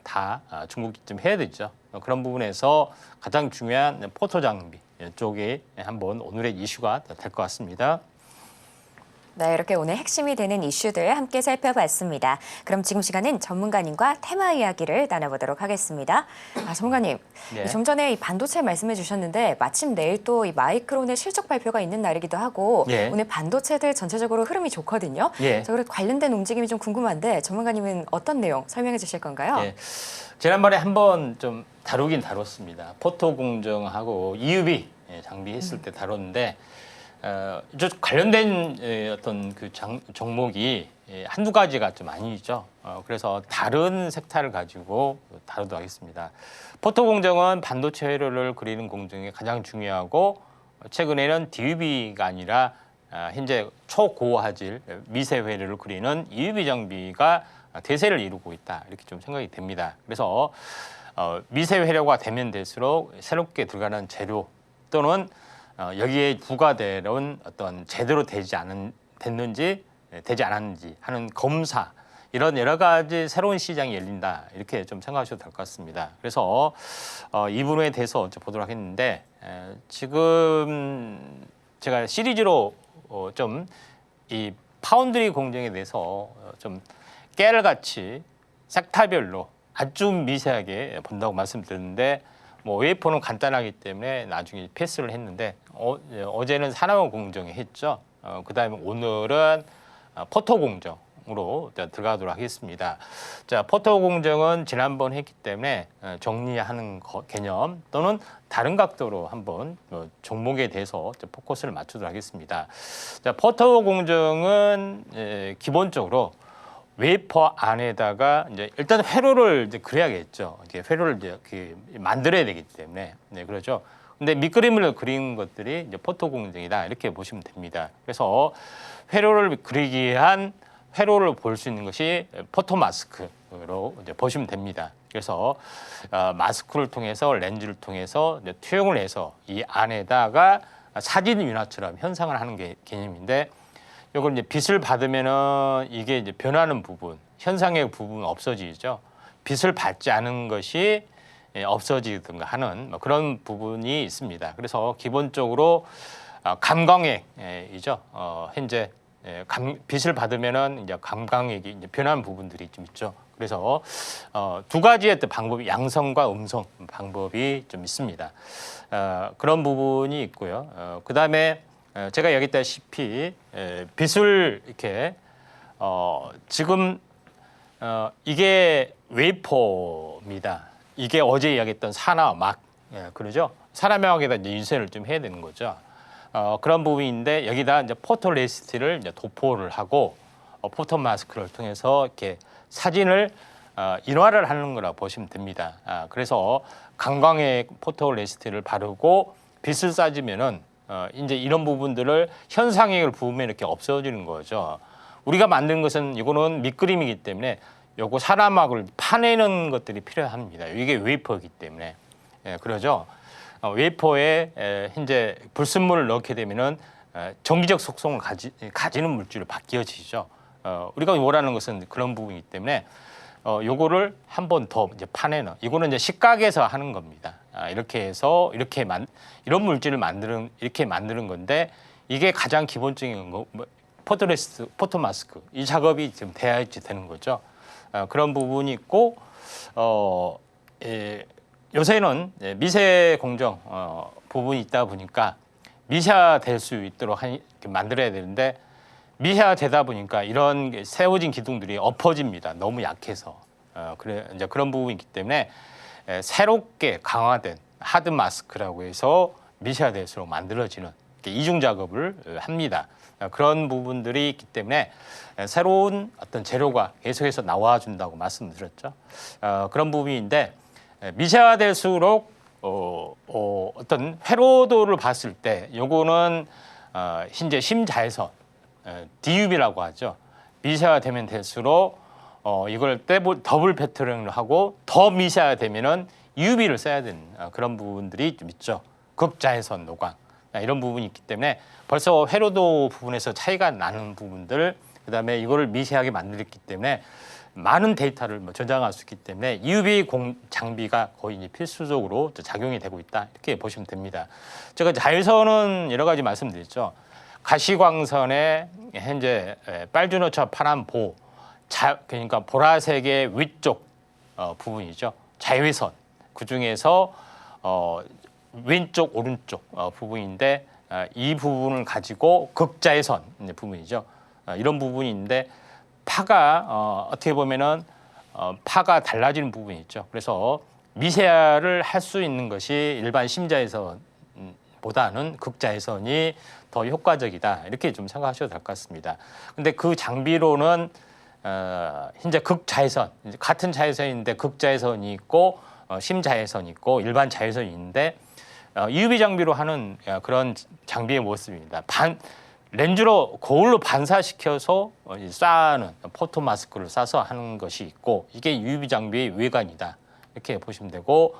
다 중국이 좀 해야 되죠. 그런 부분에서 가장 중요한 포토 장비 쪽에 한번 오늘의 이슈가 될 것 같습니다. 네, 이렇게 오늘 핵심이 되는 이슈들 함께 살펴봤습니다. 그럼 지금 시간은 전문가님과 테마 이야기를 나눠보도록 하겠습니다. 전문가님, 네. 좀 전에 이 반도체 말씀해 주셨는데 마침 내일 또 이 마이크론의 실적 발표가 있는 날이기도 하고 예. 오늘 반도체들 전체적으로 흐름이 좋거든요. 예. 자, 그래서 관련된 움직임이 좀 궁금한데 전문가님은 어떤 내용 설명해 주실 건가요? 예. 지난번에 한번 좀 다루긴 다뤘습니다. 포토 공정하고 EUV 장비 했을 때 다뤘는데 저 관련된 어떤 그 종목이 한두 가지가 좀 아니죠. 그래서 다른 섹터를 가지고 다루도록 하겠습니다. 포토 공정은 반도체 회로를 그리는 공정이 가장 중요하고 최근에는 DUV가 아니라 현재 초고화질 미세 회로를 그리는 EUV 장비가 대세를 이루고 있다 이렇게 좀 생각이 됩니다. 그래서 미세 회로가 되면 될수록 새롭게 들어가는 재료 또는 여기에 부과되는 어떤 제대로 됐는지 되지 않았는지 하는 검사 이런 여러 가지 새로운 시장이 열린다 이렇게 좀 생각하셔도 될 것 같습니다. 그래서 이 부분에 대해서 좀 보도록 하겠는데 지금 제가 시리즈로 좀 이 파운드리 공정에 대해서 좀 깨알같이 섹터별로 아주 미세하게 본다고 말씀드렸는데 뭐 웨이퍼는 간단하기 때문에 나중에 패스를 했는데 어제는 산업 공정에 했죠. 그다음에 오늘은 포토 공정으로 들어가도록 하겠습니다. 자, 포토 공정은 지난번 했기 때문에 정리하는 개념 또는 다른 각도로 한번 종목에 대해서 포커스를 맞추도록 하겠습니다. 자, 포토 공정은 기본적으로 웨이퍼 안에다가 이제 일단 회로를 이제 그려야겠죠. 이게 회로를 이제 만들어야 되기 때문에 네, 그렇죠. 근데 밑그림을 그린 것들이 이제 포토 공정이다 이렇게 보시면 됩니다. 그래서 회로를 그리기 위한 회로를 볼 수 있는 것이 포토 마스크로 이제 보시면 됩니다. 그래서 마스크를 통해서 렌즈를 통해서 이제 투영을 해서 이 안에다가 사진 윤화처럼 현상을 하는 게 개념인데, 이걸 이제 빛을 받으면은 이게 이제 변하는 부분, 현상의 부분 없어지죠. 빛을 받지 않은 것이 없어지든가 하는 뭐 그런 부분이 있습니다. 그래서 기본적으로 감광액이죠. 현재 빛을 받으면은 이제 감광액이 이제 변하는 부분들이 좀 있죠. 그래서 두 가지의 방법이, 양성과 음성 방법이 좀 있습니다. 그런 부분이 있고요. 그 다음에 제가 얘기했다시피 빛을 이렇게 지금 이게 웨이퍼입니다. 이게 어제 이야기했던 산화막, 그러죠? 산화막에다 이제 인쇄를 좀 해야 되는 거죠. 그런 부분인데 여기다 이제 포토레시스트를 이제 도포를 하고 포토 마스크를 통해서 이렇게 사진을 인화를 하는 거라 보시면 됩니다. 그래서 강광의 포토레시스트를 바르고 빛을 쏴주면은 이제 이런 부분들을 현상액을 부으면 이렇게 없어지는 거죠. 우리가 만든 것은 이거는 밑그림이기 때문에 요거 산화막을 파내는 것들이 필요합니다. 이게 웨이퍼이기 때문에 그러죠. 웨이퍼에 현재 불순물을 넣게 되면은 정기적 속성을 가지는 물질로 바뀌어지죠. 우리가 원하는 것은 그런 부분이기 때문에 요거를 한 번 더 이제 파내는, 이거는 이제 식각에서 하는 겁니다. 이렇게 해서 이런 물질을 이렇게 만드는 건데, 이게 가장 기본적인 거, 포토 마스크 이 작업이 지금 돼야지 되는 거죠. 그런 부분이 있고, 요새는 미세 공정 부분이 있다 보니까 미세화될 수 있도록 이렇게 만들어야 되는데, 미세화되다 보니까 이런 세워진 기둥들이 엎어집니다. 너무 약해서. 이제 그런 부분이 있기 때문에 새롭게 강화된 하드 마스크라고 해서 미세화될수록 만들어지는 이중 작업을 합니다. 그런 부분들이 있기 때문에 새로운 어떤 재료가 계속해서 나와준다고 말씀드렸죠. 그런 부분인데, 미세화될수록 어떤 회로도를 봤을 때 요거는 현재 심자외선 DUV라고 하죠. 미세화되면 될수록 이걸 더블 패터닝을 하고, 더 미세화되면은 UV를 써야 되는 그런 부분들이 좀 있죠. 극자외선 노광 이런 부분이 있기 때문에 벌써 회로도 부분에서 차이가 나는 부분들, 그다음에 이거를 미세하게 만들었기 때문에 많은 데이터를 저장할 수 있기 때문에 UV 장비가 거의 이제 필수적으로 작용이 되고 있다 이렇게 보시면 됩니다. 제가 자외선은 여러 가지 말씀드렸죠. 가시광선의 현재 빨주노차 파란 그러니까 보라색의 위쪽 부분이죠. 자외선, 그 중에서 왼쪽 오른쪽 부분인데, 이 부분을 가지고 극자외선 부분이죠. 이런 부분인데, 파가 어떻게 보면은 파가 달라지는 부분이 있죠. 그래서 미세화를 할 수 있는 것이 일반 심자외선보다는 극자외선이 더 효과적이다 이렇게 좀 생각하셔도 될 것 같습니다. 근데 그 장비로는 현재 극자외선, 같은 자외선인데 극자외선이 있고 심자외선이 있고 일반 자외선이 있는데, UV 장비로 하는 그런 장비의 모습입니다. 렌즈로 거울로 반사시켜서 쏴는 포토 마스크를 쏴서 하는 것이 있고, 이게 UV 장비의 외관이다 이렇게 보시면 되고,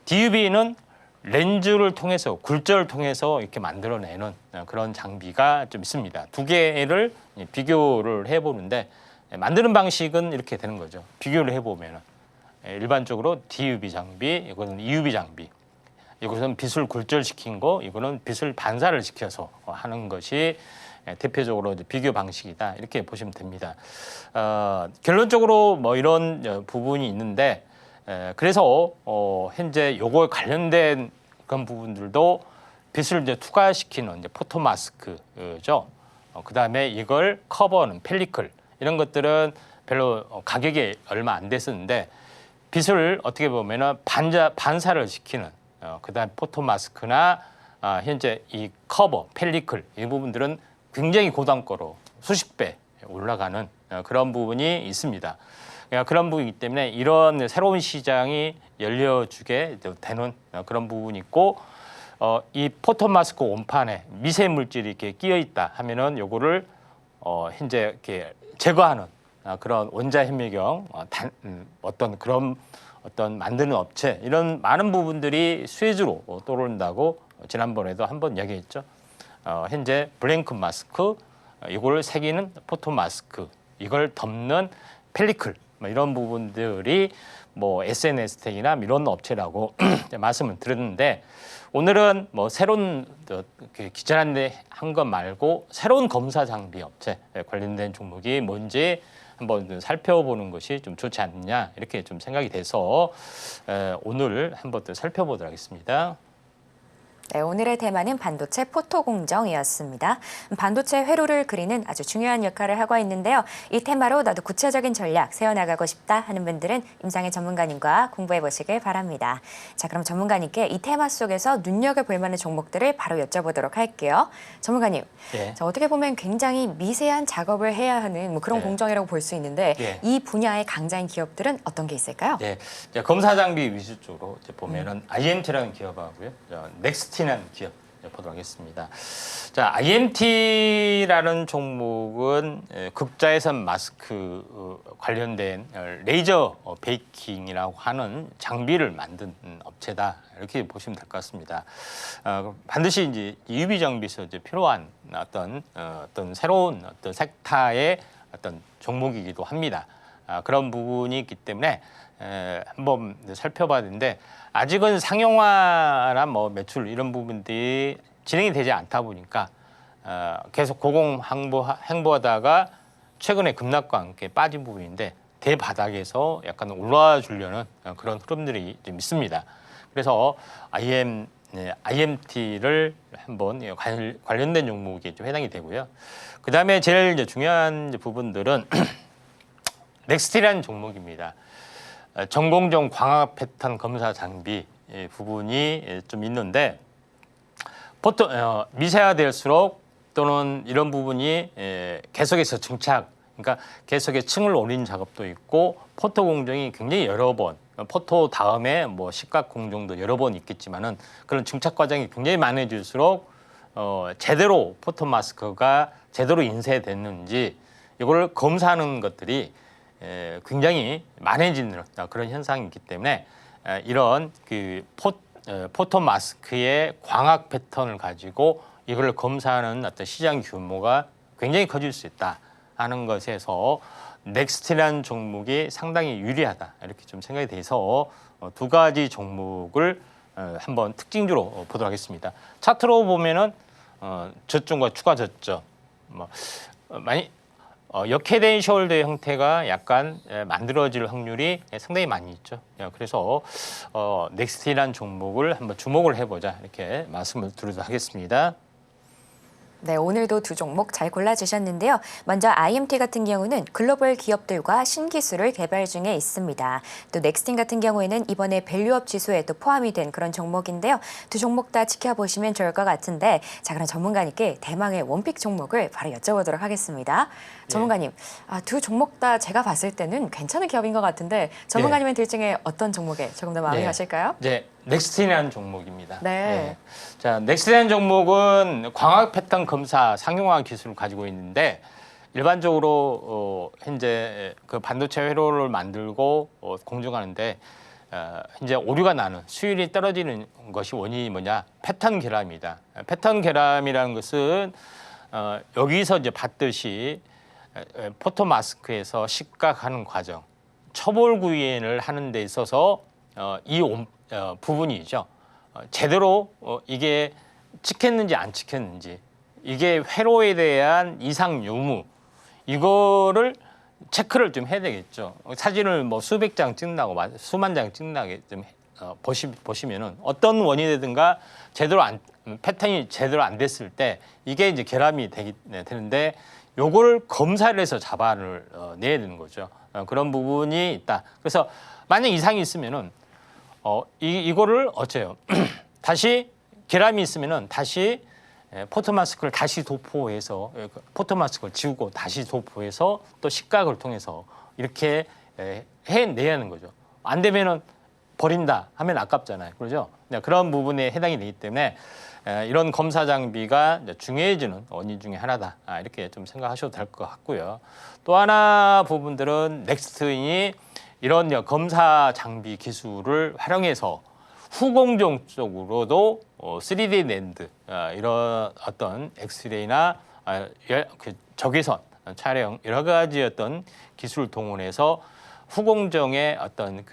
DUV는 렌즈를 통해서, 굴절을 통해서 이렇게 만들어내는 그런 장비가 좀 있습니다. 두 개를 비교를 해보는데, 만드는 방식은 이렇게 되는 거죠. 비교를 해보면 일반적으로 DUV 장비, 이거는 EUV 장비, 이것은 빛을 굴절시킨 거, 이거는 빛을 반사를 시켜서 하는 것이 대표적으로 비교 방식이다 이렇게 보시면 됩니다. 결론적으로 뭐 이런 부분이 있는데, 그래서 현재 요거에 관련된 그런 부분들도 빛을 이제 투과시키는 이제 포토 마스크죠. 그 다음에 이걸 커버하는 펠리클, 이런 것들은 별로 가격이 얼마 안 됐었는데, 빛을 어떻게 보면은 반사를 시키는 그다음 포토 마스크나 현재 이 커버, 펠리클 이 부분들은 굉장히 고단가로 수십 배 올라가는 그런 부분이 있습니다. 그런 부분이기 때문에 이런 새로운 시장이 열려주게 되는 그런 부분이 있고 이 포토마스크 온판에 미세 물질이 이렇게 끼어 있다 하면은 요거를 현재 이렇게 제거하는 그런 원자현미경 어떤 만드는 업체 이런 많은 부분들이 수혜주로 떠오른다고 지난번에도 한번 이야기했죠. 현재 블랭크 마스크 이걸 새기는 포토 마스크 이걸 덮는 펠리클 이런 부분들이 뭐 SNS 택이나 이런 업체라고 말씀을 드렸는데 오늘은 뭐 새로운 기존에 한 것 말고 새로운 검사 장비 업체 관련된 종목이 뭔지 한번 살펴보는 것이 좀 좋지 않느냐 이렇게 좀 생각이 돼서 오늘 한번 또 살펴보도록 하겠습니다. 네, 오늘의 테마는 반도체 포토 공정이었습니다. 반도체 회로를 그리는 아주 중요한 역할을 하고 있는데요. 이 테마로 나도 구체적인 전략 세워나가고 싶다 하는 분들은 임상의 전문가님과 공부해 보시길 바랍니다. 자, 그럼 전문가님께 이 테마 속에서 눈여겨볼 만한 종목들을 바로 여쭤보도록 할게요. 전문가님, 예. 자, 어떻게 보면 굉장히 미세한 작업을 해야 하는 뭐 그런 예. 공정이라고 볼 수 있는데 예. 이 분야의 강자인 기업들은 어떤 게 있을까요? 네, 검사 장비 위주 쪽으로 보면은 IMT라는 기업하고요, 넥스티라는 기업 보도록 하겠습니다. 자, IMT라는 종목은 극자외선 마스크 관련된 레이저 베이킹이라고 하는 장비를 만든 업체다 이렇게 보시면 될 것 같습니다. 반드시 이제 UV 장비에서 이제 필요한 어떤 새로운 어떤 섹터의 어떤 종목이기도 합니다. 그런 부분이 있기 때문에 한번 살펴봐야 되는데 아직은 상용화나 뭐 매출 이런 부분들이 진행이 되지 않다 보니까 계속 고공행보하다가 최근에 급락과 함께 빠진 부분인데 대바닥에서 약간 올라와 주려는 그런 흐름들이 좀 있습니다. 그래서 IMT를 한번 관련된 종목에 좀 해당이 되고요. 그 다음에 제일 이제 중요한 부분들은 넥스티라는 종목입니다. 전공정 광학 패턴 검사 장비 부분이 좀 있는데 보통 미세화될수록 또는 이런 부분이 계속해서 증착, 그러니까 계속해 층을 올리는 작업도 있고 포토 공정이 굉장히 여러 번, 포토 다음에 뭐 식각 공정도 여러 번 있겠지만은 그런 증착 과정이 굉장히 많아질수록 제대로 포토 마스크가 제대로 인쇄됐는지 이걸 검사하는 것들이 굉장히 많아지는 그런 현상이 있기 때문에 이런 그 포토 마스크의 광학 패턴을 가지고 이걸 검사하는 어떤 시장 규모가 굉장히 커질 수 있다 하는 것에서 넥스트라는 종목이 상당히 유리하다 이렇게 좀 생각이 돼서 두 가지 종목을 한번 특징주로 보도록 하겠습니다. 차트로 보면은 저점과 추가 저점 많이 역회된 숄더 형태가 약간 만들어질 확률이 상당히 많이 있죠. 그래서 넥스티라는 종목을 한번 주목을 해보자 이렇게 말씀을 드리도록 하겠습니다. 네, 오늘도 두 종목 잘 골라주셨는데요. 먼저 IMT 같은 경우는 글로벌 기업들과 신기술을 개발 중에 있습니다. 또 넥스틴 같은 경우에는 이번에 밸류업 지수에 또 포함이 된 그런 종목인데요. 두 종목 다 지켜보시면 좋을 것 같은데 자, 그럼 전문가님께 대망의 원픽 종목을 바로 여쭤보도록 하겠습니다. 전문가님, 두 종목 다 제가 봤을 때는 괜찮은 기업인 것 같은데 전문가님은 둘 중에 어떤 종목에 조금 더 마음이 가실까요? 네, 넥스틴이라는 종목입니다. 네. 자, 넥스틴이라는 종목은 광학 패턴 검사 상용화 기술을 가지고 있는데 일반적으로 현재 그 반도체 회로를 만들고 공정하는데 현재 오류가 나는 수율이 떨어지는 것이 원인이 뭐냐? 패턴 결함이다. 패턴 결함이라는 것은 여기서 이제 봤듯이 포토 마스크에서 식각하는 과정, 처벌 구현을 하는 데 있어서 이 부분이죠. 제대로 이게 찍혔는지 안 찍혔는지, 이게 회로에 대한 이상 유무, 이거를 체크를 좀 해야 되겠죠. 사진을 뭐 수백 장 찍는다고, 수만 장 찍는다고 좀 보시면은 어떤 원인이든가 제대로 패턴이 제대로 안 됐을 때 이게 이제 결함이 되는데 요거를 검사를 해서 잡아를 내야 되는 거죠. 그런 부분이 있다. 그래서 만약 이상이 있으면은 이거를 어째요? 다시 결함이 있으면은 다시 포토마스크를 다시 도포해서 포토마스크를 지우고 다시 도포해서 또 식각을 통해서 이렇게 해내야 하는 거죠. 안 되면은 버린다 하면 아깝잖아요. 그렇죠? 그런 부분에 해당이 되기 때문에 이런 검사 장비가 중요해지는 원인 중에 하나다. 이렇게 좀 생각하셔도 될 것 같고요. 또 하나 부분들은 넥스트인이 이런 검사 장비 기술을 활용해서 후공정 쪽으로도 3D 랜드 이런 어떤 엑스레이나 적외선 촬영 여러 가지 어떤 기술을 동원해서 후공정의 어떤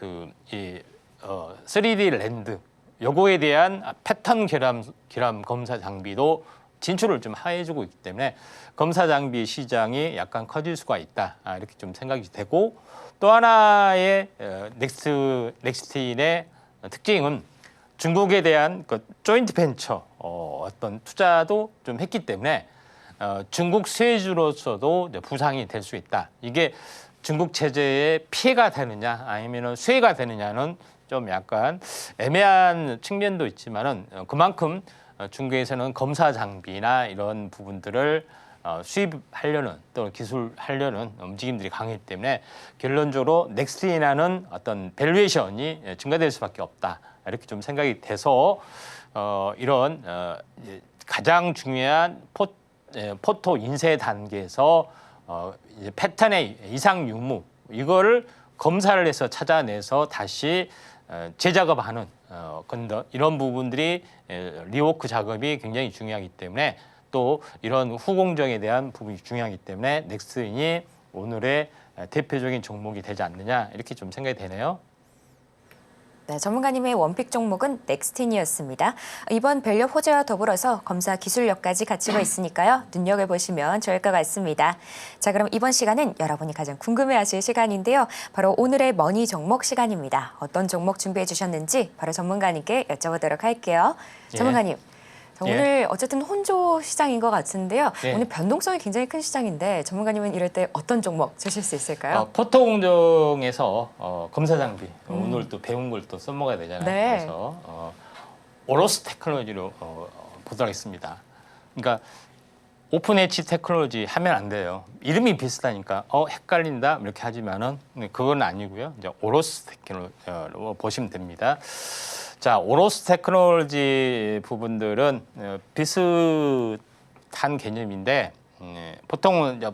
3D 랜드 요거에 대한 패턴 결함 검사 장비도 진출을 좀 해주고 있기 때문에 검사 장비 시장이 약간 커질 수가 있다. 이렇게 좀 생각이 되고 또 하나의 넥스트인의 특징은 중국에 대한 그 조인트 벤처 어떤 투자도 좀 했기 때문에 중국 수혜주로서도 부상이 될 수 있다. 이게 중국 체제에 피해가 되느냐 아니면 수혜가 되느냐는 좀 약간 애매한 측면도 있지만은 그만큼 중국에서는 검사 장비나 이런 부분들을 수입하려는 또 기술하려는 움직임들이 강하기 때문에 결론적으로 넥스트인하는 어떤 밸류에이션이 증가될 수밖에 없다. 이렇게 좀 생각이 돼서 이런 가장 중요한 포토 인쇄 단계에서 이제 패턴의 이상 유무 이거를 검사를 해서 찾아내서 다시 재작업하는 이런 부분들이 리워크 작업이 굉장히 중요하기 때문에 또 이런 후공정에 대한 부분이 중요하기 때문에 넥스트인이 오늘의 대표적인 종목이 되지 않느냐 이렇게 좀 생각이 되네요. 네, 전문가님의 원픽 종목은 넥스틴이었습니다. 이번 밸류 호재와 더불어서 검사 기술력까지 갖추고 있으니까요. 눈여겨보시면 좋을 것 같습니다. 자, 그럼 이번 시간은 여러분이 가장 궁금해하실 시간인데요. 바로 오늘의 머니 종목 시간입니다. 어떤 종목 준비해 주셨는지 바로 전문가님께 여쭤보도록 할게요. 전문가님. 오늘 어쨌든 혼조 시장인 것 같은데요. 오늘 변동성이 굉장히 큰 시장인데 전문가님은 이럴 때 어떤 종목 주실 수 있을까요? 포토 공정에서 검사 장비 오늘 또 배운 걸 또 써먹어야 되잖아요. 네. 그래서 오로스 테크놀로지로 보도록 하겠습니다. 그러니까 오픈 엣지 테크놀로지 하면 안 돼요. 이름이 비슷하니까 헷갈린다 이렇게 하지만은 그건 아니고요. 이제 오로스 테크놀로지로 보시면 됩니다. 자, 오로스 테크놀로지 부분들은 비슷한 개념인데 보통은 이제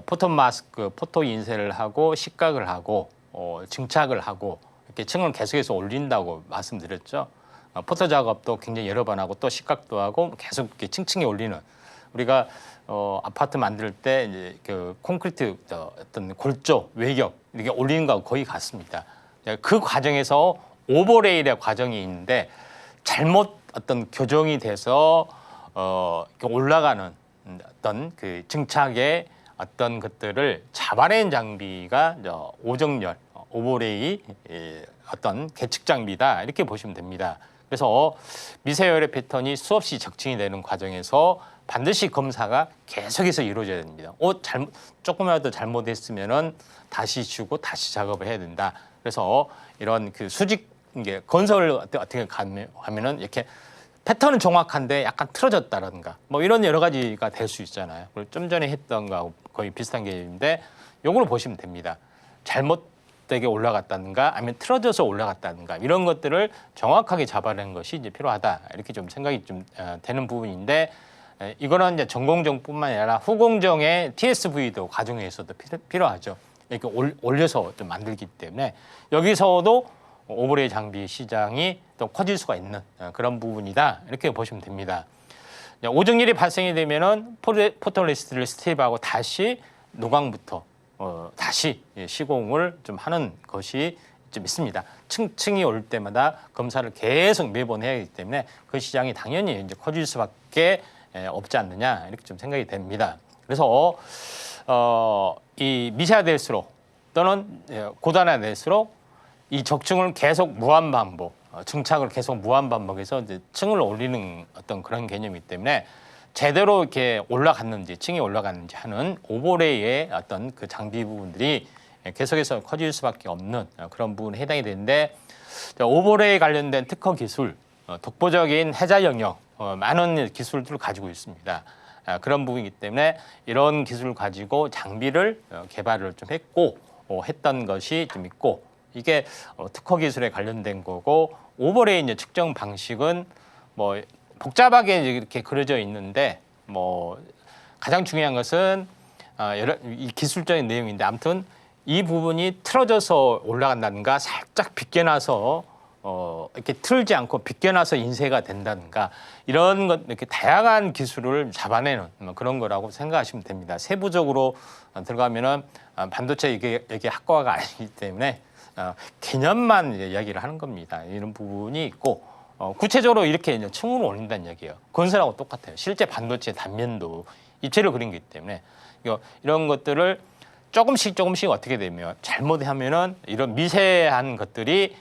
포토 마스크, 포토 인쇄를 하고 식각을 하고 증착을 하고 이렇게 층을 계속해서 올린다고 말씀드렸죠. 포토 작업도 굉장히 여러 번 하고 또 식각도 하고 계속 이렇게 층층이 올리는 우리가 아파트 만들 때 이제 그 콘크리트 어떤 골조 외격 이렇게 올리는 거하고 거의 같습니다. 그 과정에서 오버레일의 과정이 있는데 잘못 어떤 교정이 돼서 올라가는 어떤 그 증착의 어떤 것들을 잡아낸 장비가 오정열, 오버레이 어떤 계측 장비다 이렇게 보시면 됩니다. 그래서 미세열의 패턴이 수없이 적층이 되는 과정에서 반드시 검사가 계속해서 이루어져야 됩니다. 조금이라도 잘못했으면은 다시 지우고 다시 작업을 해야 된다. 그래서 이런 그 수직 이게 건설을 어떻게 하면은 이렇게 패턴은 정확한데 약간 틀어졌다라든가 뭐 이런 여러 가지가 될 수 있잖아요. 좀 전에 했던 거하고 거의 비슷한 개념인데 요걸 보시면 됩니다. 잘못되게 올라갔다든가 아니면 틀어져서 올라갔다든가 이런 것들을 정확하게 잡아내는 것이 이제 필요하다. 이렇게 좀 생각이 좀 되는 부분인데 이거는 이제 전공정뿐만 아니라 후공정의 TSV도 과정에서도 필요하죠. 이렇게 올려서 좀 만들기 때문에 여기서도 오버레이 장비 시장이 또 커질 수가 있는 그런 부분이다. 이렇게 보시면 됩니다. 오정일이 발생이 되면은 포토레스트를 스텝하고 다시 노광부터 다시 시공을 좀 하는 것이 좀 있습니다. 층층이 올 때마다 검사를 계속 매번 해야 하기 때문에 그 시장이 당연히 이제 커질 수밖에 없지 않느냐 이렇게 좀 생각이 됩니다. 그래서 이 미세화될수록 또는 고단화될수록 이 적층을 계속 무한 반복, 증착을 계속 무한 반복해서 이제 층을 올리는 어떤 그런 개념이기 때문에 제대로 이렇게 올라갔는지 층이 올라갔는지 하는 오버레이의 어떤 그 장비 부분들이 계속해서 커질 수밖에 없는 그런 부분에 해당이 되는데 오버레이 관련된 특허 기술, 독보적인 해자 영역 많은 기술들을 가지고 있습니다. 그런 부분이기 때문에 이런 기술을 가지고 장비를 개발을 좀 했고 했던 것이 좀 있고 이게 특허 기술에 관련된 거고 오버레이 이제 측정 방식은 뭐 복잡하게 이렇게 그려져 있는데 뭐 가장 중요한 것은 이 기술적인 내용인데 아무튼 이 부분이 틀어져서 올라간다든가 살짝 비껴나서 이렇게 틀지 않고 비껴나서 인쇄가 된다든가 이런 것 이렇게 다양한 기술을 잡아내는 그런 거라고 생각하시면 됩니다. 세부적으로 들어가면은 반도체 이게 학과가 아니기 때문에 개념만 이야기를 하는 겁니다. 이런 부분이 있고 구체적으로 이렇게 이제 층으로 올린다는 얘기예요. 건설하고 똑같아요. 실제 반도체 단면도 입체를 그린 거기 때문에 이런 것들을 조금씩 어떻게 되면 잘못하면은 이런 미세한 것들이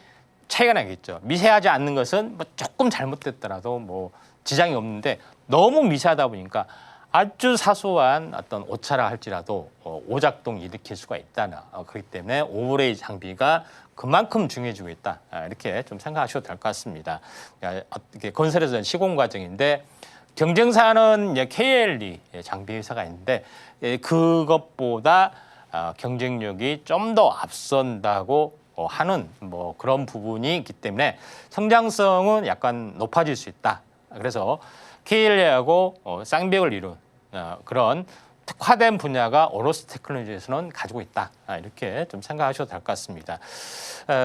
차이가 나겠죠. 미세하지 않는 것은 뭐 조금 잘못됐더라도 뭐 지장이 없는데 너무 미세하다 보니까 아주 사소한 어떤 오차라 할지라도 오작동 일으킬 수가 있다나 그렇기 때문에 오버레이 장비가 그만큼 중요해지고 있다 이렇게 좀 생각하셔도 될 것 같습니다. 건설에서는 시공 과정인데 경쟁사는 이제 KLE 장비 회사가 있는데 그것보다 경쟁력이 좀 더 앞선다고 하는 뭐 그런 부분이 있기 때문에 성장성은 약간 높아질 수 있다. 그래서 KLA하고 쌍벽을 이룬 그런 특화된 분야가 오로스 테크놀로지에서는 가지고 있다. 이렇게 좀 생각하셔도 될 것 같습니다.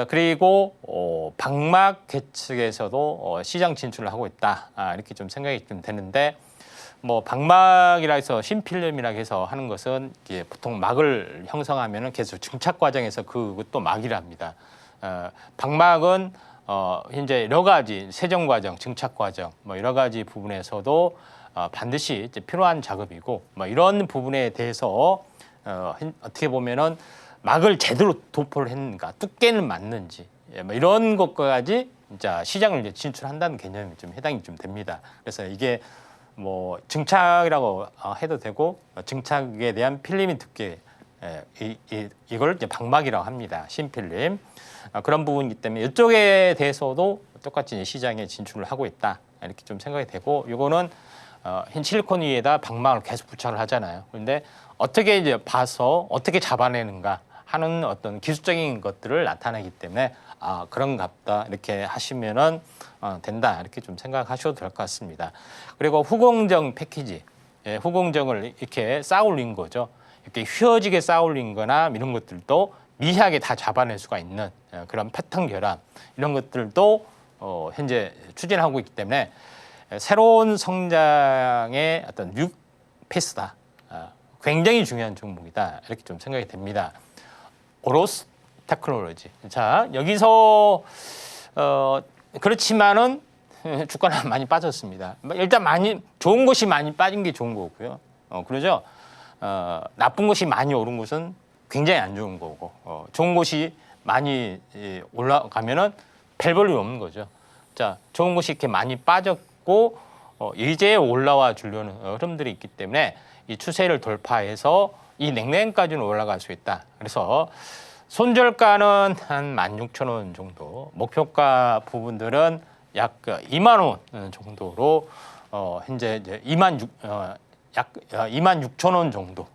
그리고 방막 계측에서도 시장 진출을 하고 있다. 이렇게 좀 생각이 좀 되는데 뭐 방막이라 해서 신필름이라 해서 하는 것은 이게 보통 막을 형성하면은 계속 증착 과정에서 그것도 막이라 합니다. 방막은 현재 여러 가지 세정 과정, 증착 과정 뭐 여러 가지 부분에서도 반드시 이제 필요한 작업이고 뭐 이런 부분에 대해서 어떻게 보면은 막을 제대로 도포를 했는가, 두께는 맞는지 뭐 이런 것까지 진짜 시장을 이제 진출한다는 개념이 좀 해당이 좀 됩니다. 그래서 이게 뭐 증착이라고 해도 되고 증착에 대한 필름이 두께 이걸 이제 방막이라고 합니다. 신필름 그런 부분이기 때문에 이쪽에 대해서도 똑같이 시장에 진출을 하고 있다 이렇게 좀 생각이 되고 이거는 흰 실리콘 위에다 방막을 계속 부착을 하잖아요. 그런데 어떻게 이제 봐서 어떻게 잡아내는가 하는 어떤 기술적인 것들을 나타내기 때문에 그런갑다 이렇게 하시면은 된다 이렇게 좀 생각하셔도 될 것 같습니다. 그리고 후공정 패키지, 후공정을 이렇게 쌓아올린 거죠. 이렇게 휘어지게 쌓아올린 거나 이런 것들도 미세하게 다 잡아낼 수가 있는 그런 패턴 결합 이런 것들도 현재 추진하고 있기 때문에 새로운 성장의 어떤 뉴페이스다. 굉장히 중요한 종목이다. 이렇게 좀 생각이 됩니다. 오로스 테크놀로지. 자, 여기서 그렇지만은 주가는 많이 빠졌습니다. 일단 많이 좋은 것이 많이 빠진 게 좋은 거고요. 그러죠. 나쁜 것이 많이 오른 것은 굉장히 안 좋은 거고 좋은 것이 많이 올라가면은 별 볼일 없는 거죠. 자, 좋은 것이 이렇게 많이 빠졌고 이제 올라와 주려는 흐름들이 있기 때문에 이 추세를 돌파해서 이 냉랭까지는 올라갈 수 있다. 그래서 손절가는 한 16,000원 정도, 목표가 부분들은 약 2만 원 정도로 현재 이제 26,000원 정도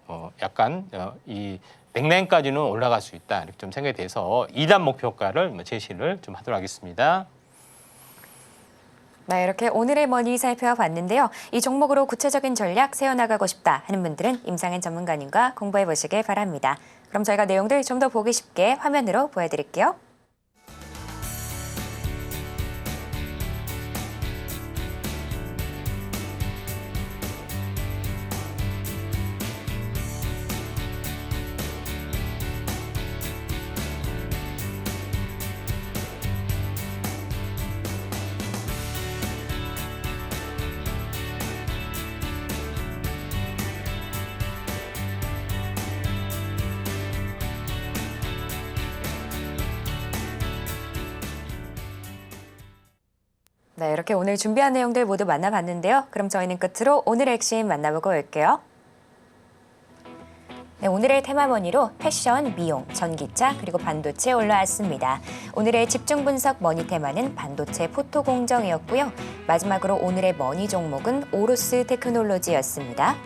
약간 이 냉랭까지는 올라갈 수 있다. 이렇게 좀 생각이 돼서 2단 목표가를 제시를 좀 하도록 하겠습니다. 네, 이렇게 오늘의 머니 살펴봤는데요. 이 종목으로 구체적인 전략 세워나가고 싶다 하는 분들은 임상현 전문가님과 공부해 보시길 바랍니다. 그럼 저희가 내용들 좀 더 보기 쉽게 화면으로 보여드릴게요. 네, 이렇게 오늘 준비한 내용들 모두 만나봤는데요. 그럼 저희는 끝으로 오늘의 핵심 만나보고 올게요. 네, 네, 오늘의 테마머니로 패션, 미용, 전기차, 그리고 반도체 올라왔습니다. 오늘의 집중 분석 머니 테마는 반도체 포토 공정이었고요. 마지막으로 오늘의 머니 종목은 오로스 테크놀로지였습니다.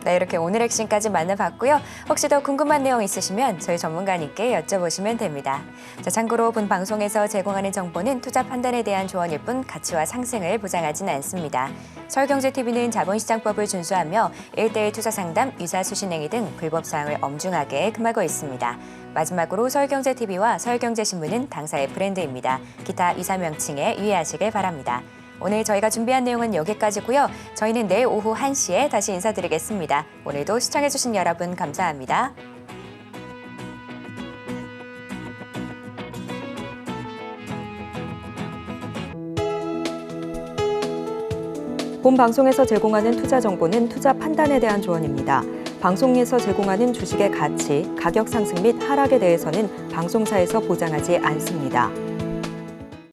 네, 이렇게 오늘 핵심까지 만나봤고요. 혹시 더 궁금한 내용 있으시면 저희 전문가님께 여쭤보시면 됩니다. 자, 참고로 본 방송에서 제공하는 정보는 투자 판단에 대한 조언일 뿐 가치와 상승을 보장하지는 않습니다. 서울경제TV는 자본시장법을 준수하며 1:1 투자 상담, 유사 수신행위 등 불법 사항을 엄중하게 금하고 있습니다. 마지막으로 서울경제TV와 서울경제신문은 당사의 브랜드입니다. 기타 이사 명칭에 유의하시길 바랍니다. 오늘 저희가 준비한 내용은 여기까지고요. 저희는 내일 오후 1시에 다시 인사드리겠습니다. 오늘도 시청해주신 여러분 감사합니다. 본 방송에서 제공하는 투자 정보는 투자 판단에 대한 조언입니다. 방송에서 제공하는 주식의 가치, 가격 상승 및 하락에 대해서는 방송사에서 보장하지 않습니다.